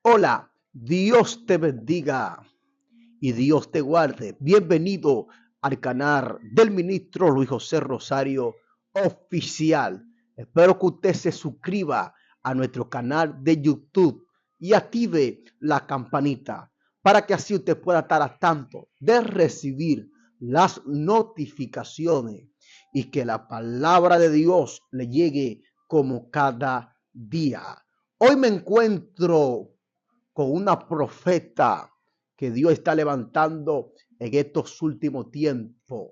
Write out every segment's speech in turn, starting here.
Hola, Dios te bendiga y Dios te guarde. Bienvenido al canal del ministro Luis José Rosario Oficial. Espero que usted se suscriba a nuestro canal de YouTube y active la campanita para que así usted pueda estar al tanto de recibir las notificaciones y que la palabra de Dios le llegue como cada día. Hoy me encuentro con una profeta que Dios está levantando en estos últimos tiempos,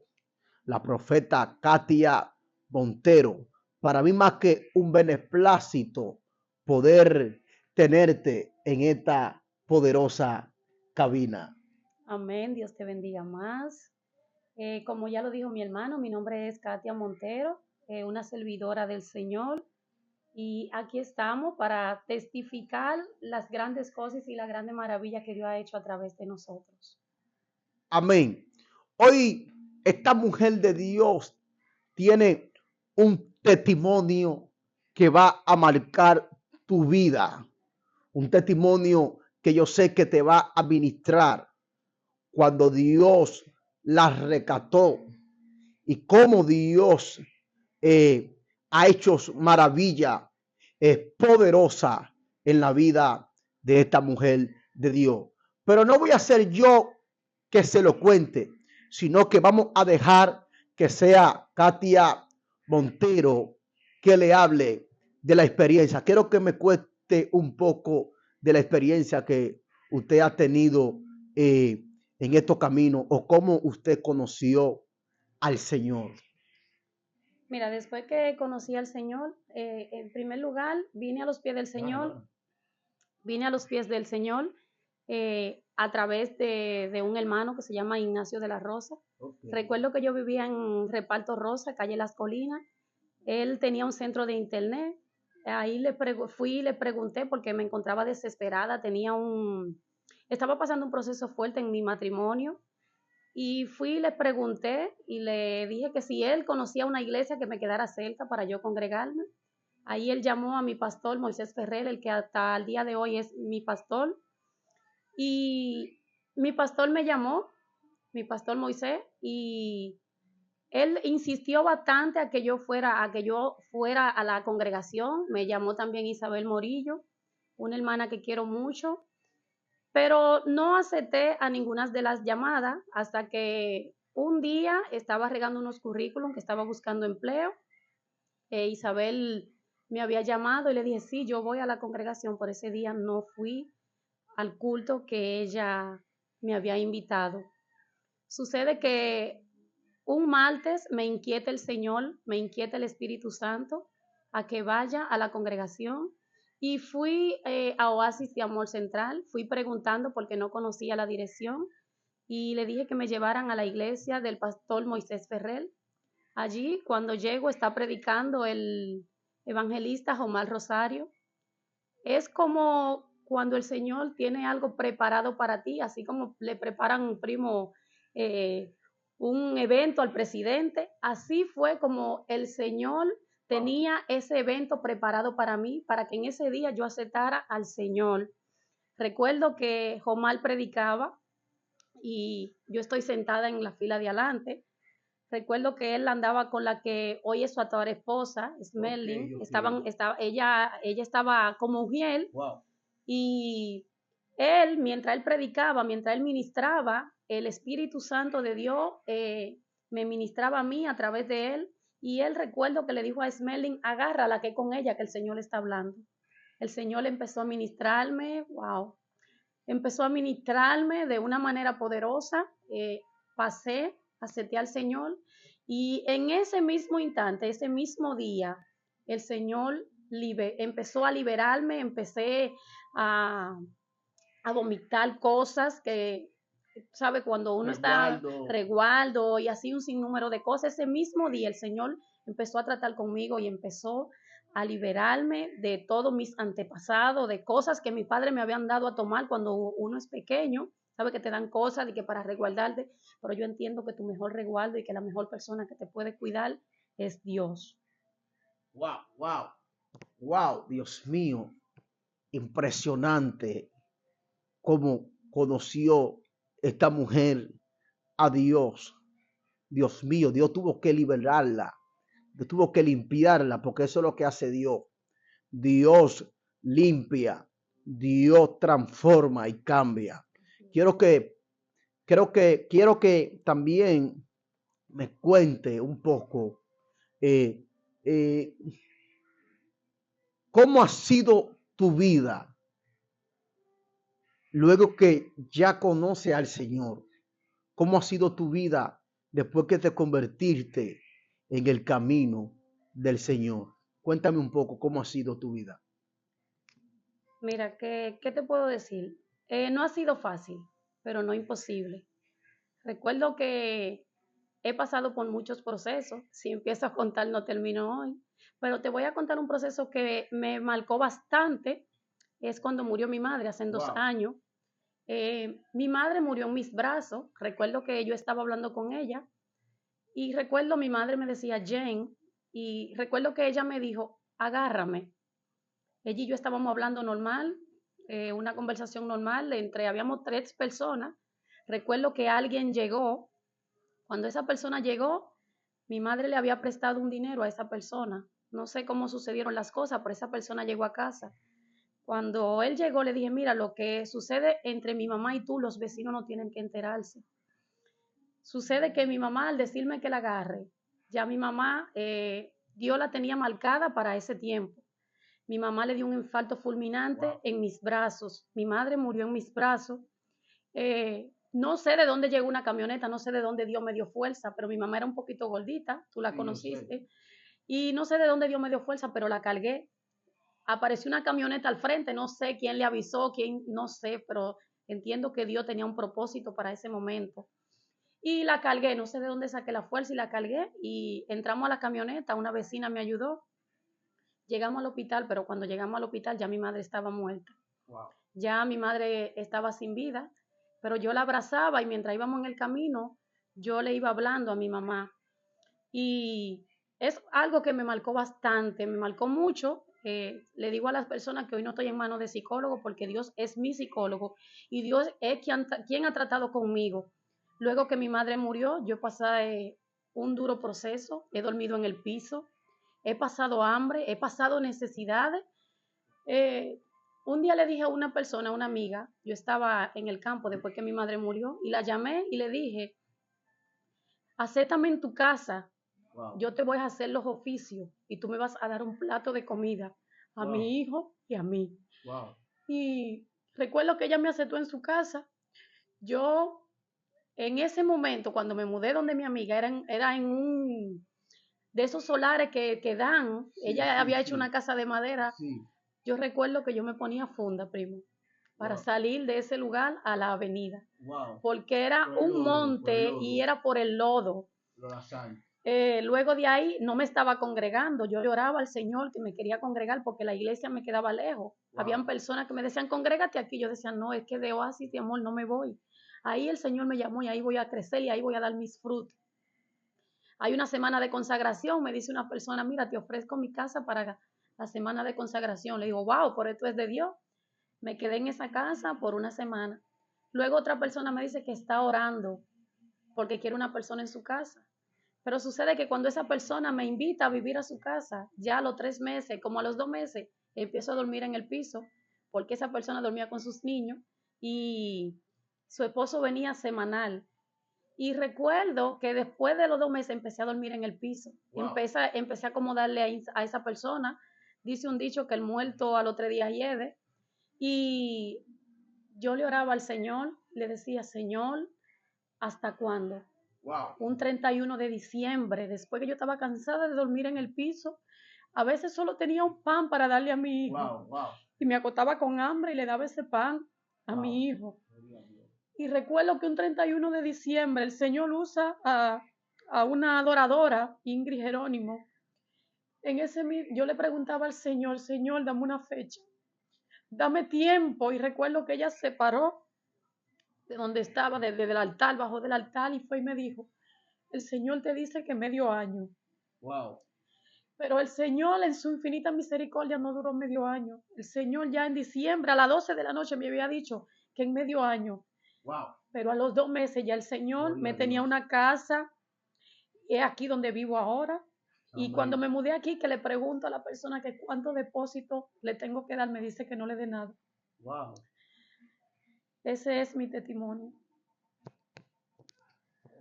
la profeta Katia Montero. Para mí más que un beneplácito poder tenerte en esta poderosa cabina. Amén, Dios te bendiga más. Como ya lo dijo mi hermano, mi nombre es Katia Montero, una servidora del Señor, y aquí estamos para testificar las grandes cosas y la grande maravilla que Dios ha hecho a través de nosotros. Amén. Hoy esta mujer de Dios tiene un testimonio que va a marcar tu vida. Un testimonio que yo sé que te va a ministrar cuando Dios la rescató y cómo Dios ha hecho maravilla poderosa en la vida de esta mujer de Dios. Pero no voy a ser yo que se lo cuente, sino que vamos a dejar que sea Katia Montero que le hable de la experiencia. Quiero que me cueste un poco de la experiencia que usted ha tenido en estos caminos o cómo usted conoció al Señor. Mira, después que conocí al Señor, en primer lugar, vine a los pies del Señor, vine a los pies del Señor a través de un hermano que se llama Ignacio de la Rosa. Okay. Recuerdo que yo vivía en Reparto Rosa, calle Las Colinas. Él tenía un centro de internet. Ahí fui y le pregunté porque me encontraba desesperada, estaba pasando un proceso fuerte en mi matrimonio y fui y le pregunté y le dije que si él conocía una iglesia que me quedara cerca para yo congregarme. Ahí él llamó a mi pastor Moisés Ferrer, el que hasta el día de hoy es mi pastor, y mi pastor me llamó, mi pastor Moisés, y él insistió bastante a que yo fuera a la congregación. Me llamó también Isabel Morillo, una hermana que quiero mucho, pero no acepté a ninguna de las llamadas hasta que un día estaba regando unos currículum que estaba buscando empleo. Isabel me había llamado y le dije, sí, yo voy a la congregación. Por ese día no fui al culto que ella me había invitado. Sucede que un martes me inquieta el Señor, me inquieta el Espíritu Santo a que vaya a la congregación y fui a Oasis de Amor Central, fui preguntando porque no conocía la dirección y le dije que me llevaran a la iglesia del pastor Moisés Ferrer. Allí, cuando llego, está predicando el evangelista Omar Rosario. Es como cuando el Señor tiene algo preparado para ti, así como le preparan un primo un evento al presidente, así fue como el Señor tenía ese evento preparado para mí, para que en ese día yo aceptara al Señor. Recuerdo que Omar predicaba y yo estoy sentada en la fila de adelante. Recuerdo que él andaba con la que hoy es su actual esposa, Smelling. Ella estaba como Ujiel. Wow. Y él, mientras él predicaba, mientras él ministraba, el Espíritu Santo de Dios me ministraba a mí a través de él. Y él recuerdo que le dijo a Smelling, agárrala que es con ella que el Señor está hablando. El Señor empezó a ministrarme, wow. Empezó a ministrarme de una manera poderosa. Pasé, acepté al Señor y en ese mismo instante, ese mismo día, el Señor empezó a liberarme, empecé a, a vomitar cosas que, sabe, cuando uno está resguardo y así un sinnúmero de cosas, ese mismo día el Señor empezó a tratar conmigo y empezó a liberarme de todos mis antepasados, de cosas que mi padre me habían dado a tomar cuando uno es pequeño, sabe que te dan cosas y que para resguardarte, pero yo entiendo que tu mejor resguardo y que la mejor persona que te puede cuidar es Dios. Wow, wow, wow, Dios mío, impresionante como conoció esta mujer a Dios. Dios mío, Dios tuvo que liberarla, Dios tuvo que limpiarla, porque eso es lo que hace Dios. Dios limpia, Dios transforma y cambia. Quiero que también me cuente un poco eh, eh, cómo ha sido tu vida luego que ya conoce al Señor. ¿Cómo ha sido tu vida después que te convertiste en el camino del Señor? Cuéntame un poco cómo ha sido tu vida. Mira, ¿qué te puedo decir? No ha sido fácil, pero no imposible. Recuerdo que he pasado por muchos procesos. Si empiezo a contar, no termino hoy. Pero te voy a contar un proceso que me marcó bastante. Es cuando murió mi madre hace 2 años. Mi madre murió en mis brazos. Recuerdo que yo estaba hablando con ella y recuerdo mi madre me decía Jane y recuerdo que ella me dijo, agárrame. Ella y yo estábamos hablando normal, una conversación normal, habíamos 3 personas. Recuerdo que alguien llegó. Cuando esa persona llegó, mi madre le había prestado un dinero a esa persona. No sé cómo sucedieron las cosas, pero esa persona llegó a casa. Cuando él llegó, le dije, mira, lo que sucede entre mi mamá y tú, los vecinos no tienen que enterarse. Sucede que mi mamá, al decirme que la agarre, ya mi mamá, Dios la tenía marcada para ese tiempo. Mi mamá le dio un infarto fulminante en mis brazos. Mi madre murió en mis brazos. No sé de dónde llegó una camioneta, no sé de dónde Dios me dio fuerza, pero mi mamá era un poquito gordita, tú la conociste, y no sé de dónde Dios me dio fuerza, pero la cargué. Apareció una camioneta al frente, no sé quién le avisó, quién, no sé, pero entiendo que Dios tenía un propósito para ese momento. Y la cargué, no sé de dónde saqué la fuerza y la cargué y entramos a la camioneta, una vecina me ayudó, llegamos al hospital, pero cuando llegamos al hospital ya mi madre estaba muerta. Wow. Ya mi madre estaba sin vida, pero yo la abrazaba y mientras íbamos en el camino, yo le iba hablando a mi mamá. Y es algo que me marcó bastante, me marcó mucho. Le digo a las personas que hoy no estoy en manos de psicólogo porque Dios es mi psicólogo y Dios es quien ha tratado conmigo. Luego que mi madre murió, yo pasé un duro proceso, he dormido en el piso, he pasado hambre, he pasado necesidades. Eh, un día le dije a una persona, a una amiga, yo estaba en el campo después que mi madre murió y la llamé y le dije, acéptame en tu casa. Wow. Yo te voy a hacer los oficios y tú me vas a dar un plato de comida a wow. mi hijo y a mí. Wow. Y recuerdo que ella me aceptó en su casa. Yo, en ese momento, cuando me mudé donde mi amiga, era en un de esos solares que dan. Sí, ella había hecho una casa de madera. Sí. Yo recuerdo que yo me ponía funda, primo, para salir de ese lugar a la avenida. Wow. Porque era un monte y era por el lodo. Luego de ahí no me estaba congregando. Yo lloraba al Señor que me quería congregar porque la iglesia me quedaba lejos. Wow. Habían personas que me decían, congrégate aquí. Yo decía, no, es que de oasis de amor no me voy. Ahí el Señor me llamó y ahí voy a crecer y ahí voy a dar mis frutos. Hay una semana de consagración, me dice una persona, mira, te ofrezco mi casa para la semana de consagración. Le digo, wow, por esto es de Dios. Me quedé en esa casa por una semana. Luego otra persona me dice que está orando porque quiere una persona en su casa. Pero sucede que cuando esa persona me invita a vivir a su casa, ya a los 3 meses, como a los 2 meses, empiezo a dormir en el piso porque esa persona dormía con sus niños y su esposo venía semanal. Y recuerdo que después de los 2 meses empecé a dormir en el piso. Wow. Empecé a acomodarle a esa persona. Dice un dicho que el muerto a los 3 días hiede. Y yo le oraba al Señor, le decía, Señor, ¿hasta cuándo? Wow. Un 31 de diciembre, después que yo estaba cansada de dormir en el piso, a veces solo tenía un pan para darle a mi hijo. Wow, wow. Y me acostaba con hambre y le daba ese pan a mi hijo. Y recuerdo que un 31 de diciembre el Señor usa a una adoradora, Ingrid Jerónimo. Yo le preguntaba al Señor, Señor, dame una fecha, dame tiempo. Y recuerdo que ella se paró de donde estaba, desde el altar, bajó del altar y fue y me dijo, el Señor te dice que medio año. Wow. Pero el Señor en su infinita misericordia no duró medio año. El Señor ya en diciembre a las 12 de la noche me había dicho que en medio año. Wow. Pero a los 2 meses ya el Señor Gloria me a tenía Dios. una casa, es aquí donde vivo ahora. Y Amén. cuando me mudé aquí, que le pregunto a la persona que cuánto depósito le tengo que dar, me dice que no le dé nada. Wow. Ese es mi testimonio.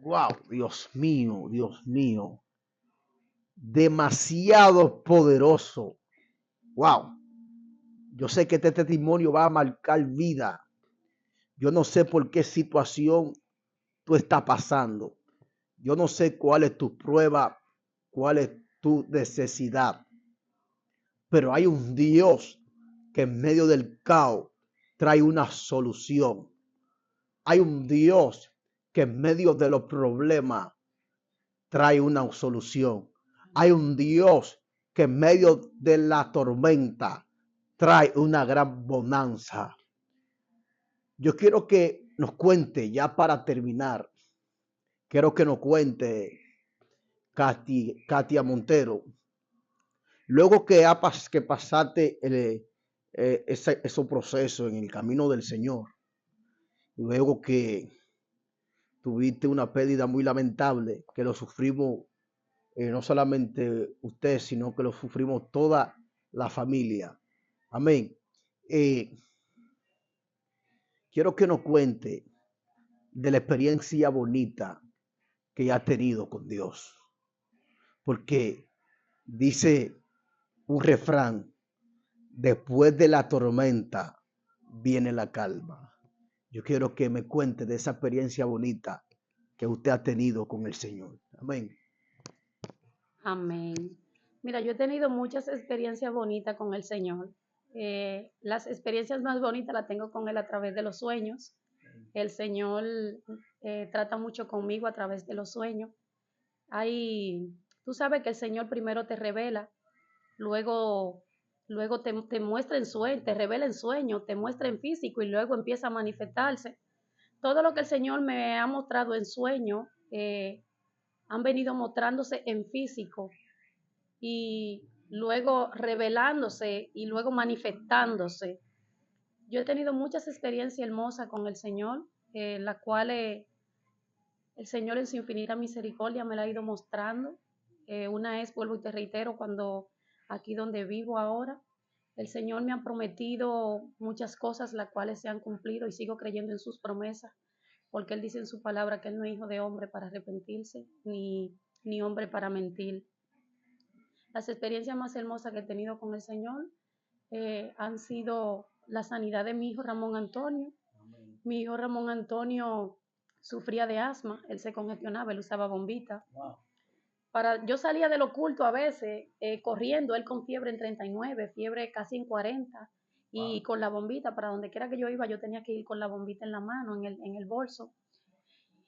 Wow, Dios mío, Dios mío. Demasiado poderoso. Wow. Yo sé que este testimonio va a marcar vida. Yo no sé por qué situación tú estás pasando. Yo no sé cuál es tu prueba, cuál es tu necesidad. Pero hay un Dios que en medio del caos trae una solución. Hay un Dios que en medio de los problemas trae una solución. Hay un Dios que en medio de la tormenta trae una gran bonanza. Yo quiero que nos cuente, ya para terminar, quiero que nos cuente Katia Montero, luego que pasaste ese proceso en el camino del Señor, luego que tuviste una pérdida muy lamentable, que lo sufrimos no solamente usted, sino que lo sufrimos toda la familia. Amén. Eh, Quiero que nos cuente de la experiencia bonita que ha tenido con Dios. Porque dice un refrán, después de la tormenta viene la calma. Yo quiero que me cuente de esa experiencia bonita que usted ha tenido con el Señor. Amén. Amén. Mira, yo he tenido muchas experiencias bonitas con el Señor. Las experiencias más bonitas las tengo con Él a través de los sueños. El Señor trata mucho conmigo a través de los sueños. Tú sabes que el Señor primero te revela, luego, luego te muestra en sueño, te revela en sueño, te muestra en físico y luego empieza a manifestarse. Todo lo que el Señor me ha mostrado en sueño han venido mostrándose en físico y luego revelándose y luego manifestándose. Yo he tenido muchas experiencias hermosas con el Señor, las cuales el Señor en su infinita misericordia me la ha ido mostrando. Una es, vuelvo y te reitero, cuando aquí donde vivo ahora, el Señor me ha prometido muchas cosas, las cuales se han cumplido y sigo creyendo en sus promesas, porque Él dice en su palabra que Él no es hijo de hombre para arrepentirse, ni hombre para mentir. Las experiencias más hermosas que he tenido con el Señor han sido la sanidad de mi hijo Ramón Antonio. Amén. Mi hijo Ramón Antonio sufría de asma, él se congestionaba, él usaba bombita. Wow. Yo salía del oculto a veces corriendo, él con fiebre en 39, fiebre casi en 40, y wow, con la bombita, para donde quiera que yo iba, yo tenía que ir con la bombita en la mano, en el bolso.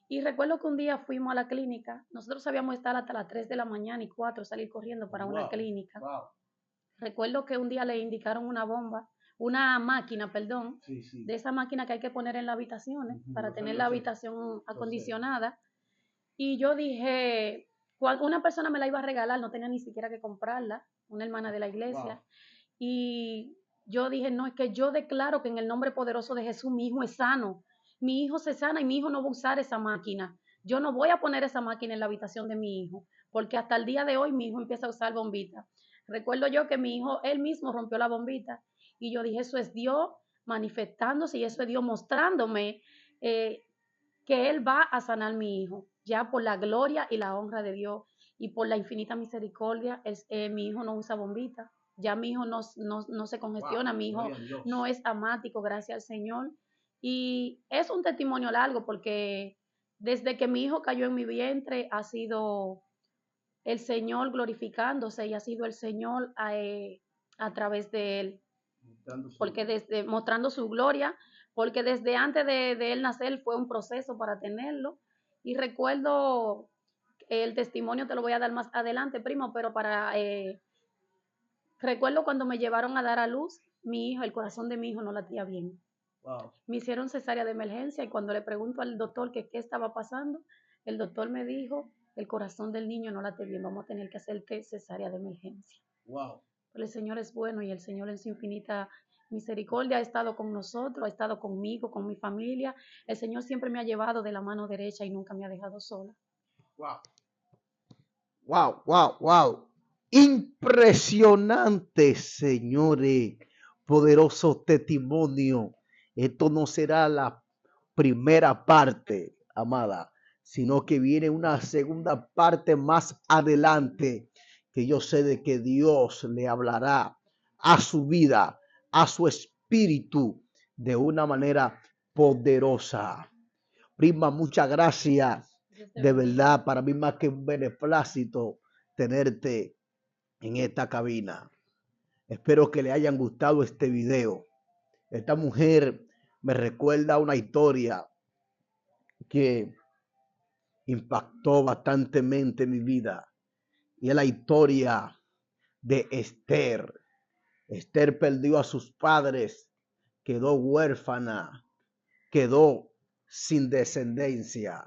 Y recuerdo que un día fuimos a la clínica, nosotros sabíamos estar hasta las 3 de la mañana y 4 salir corriendo para una clínica. Wow. Recuerdo que un día le indicaron una máquina, perdón, sí, de esa máquina que hay que poner en las habitaciones para tener la habitación acondicionada. Y yo dije, una persona me la iba a regalar, no tenía ni siquiera que comprarla, una hermana de la iglesia. Wow. Y yo dije, no, es que yo declaro que en el nombre poderoso de Jesús mi hijo es sano. Mi hijo se sana y mi hijo no va a usar esa máquina. Yo no voy a poner esa máquina en la habitación de mi hijo, porque hasta el día de hoy mi hijo empieza a usar bombita. Recuerdo yo que mi hijo, él mismo rompió la bombita y yo dije, eso es Dios manifestándose y eso es Dios mostrándome que Él va a sanar a mi hijo, ya por la gloria y la honra de Dios y por la infinita misericordia. Mi hijo no usa bombita, ya mi hijo no se congestiona, wow, mi hijo no es amático, gracias al Señor. Y es un testimonio largo porque desde que mi hijo cayó en mi vientre ha sido el Señor glorificándose y ha sido el Señor a través de él, porque mostrando su gloria, porque desde antes de él nacer fue un proceso para tenerlo. Y recuerdo, el testimonio te lo voy a dar más adelante, primo, pero recuerdo cuando me llevaron a dar a luz, mi hijo, el corazón de mi hijo no latía bien. Wow. Me hicieron cesárea de emergencia y cuando le pregunto al doctor que qué estaba pasando, el doctor me dijo, el corazón del niño no late bien, vamos a tener que hacerte cesárea de emergencia. Wow. Pero el Señor es bueno y el Señor en su infinita Misericordia ha estado con nosotros, ha estado conmigo, con mi familia. El Señor siempre me ha llevado de la mano derecha y nunca me ha dejado sola. Wow. Wow, wow, wow. Impresionante, señores. Poderoso testimonio. Esto no será la primera parte, amada, sino que viene una segunda parte más adelante, que yo sé de que Dios le hablará a su vida, a su espíritu, de una manera poderosa. Prima, muchas gracias. De verdad, para mí más que un beneplácito tenerte en esta cabina. Espero que le hayan gustado este video. Esta mujer me recuerda una historia que impactó bastantemente mi vida. Y es la historia de Esther. Esther perdió a sus padres, quedó huérfana, quedó sin descendencia.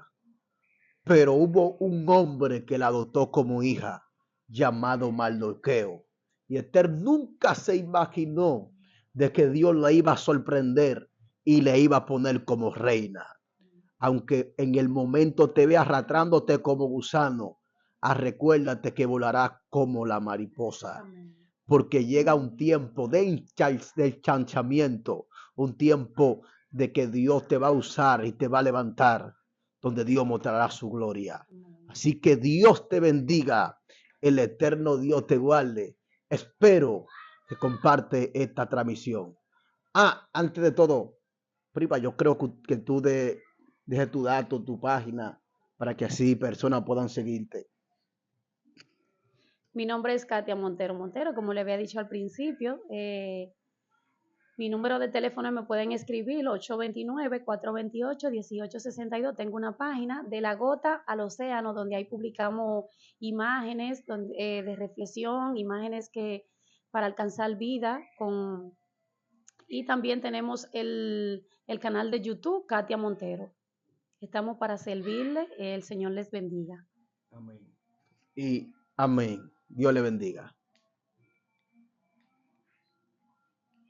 Pero hubo un hombre que la adoptó como hija, llamado Mardoqueo. Y Esther nunca se imaginó de que Dios la iba a sorprender y le iba a poner como reina. Aunque en el momento te ve arrastrándote como gusano, recuérdate que volarás como la mariposa. Amén. Porque llega un tiempo de ensanchamiento, un tiempo de que Dios te va a usar y te va a levantar, donde Dios mostrará su gloria. Así que Dios te bendiga, el eterno Dios te guarde. Espero que comparte esta transmisión. Antes de todo, prima, yo creo que tú dejes tu dato, tu página, para que así personas puedan seguirte. Mi nombre es Katia Montero Montero, como le había dicho al principio. Mi número de teléfono me pueden escribir 829-428-1862. Tengo una página de la gota al océano donde ahí publicamos imágenes de reflexión, imágenes que para alcanzar vida y también tenemos el canal de YouTube Katia Montero. Estamos para servirle. El Señor les bendiga. Amén. Y amén. Dios le bendiga.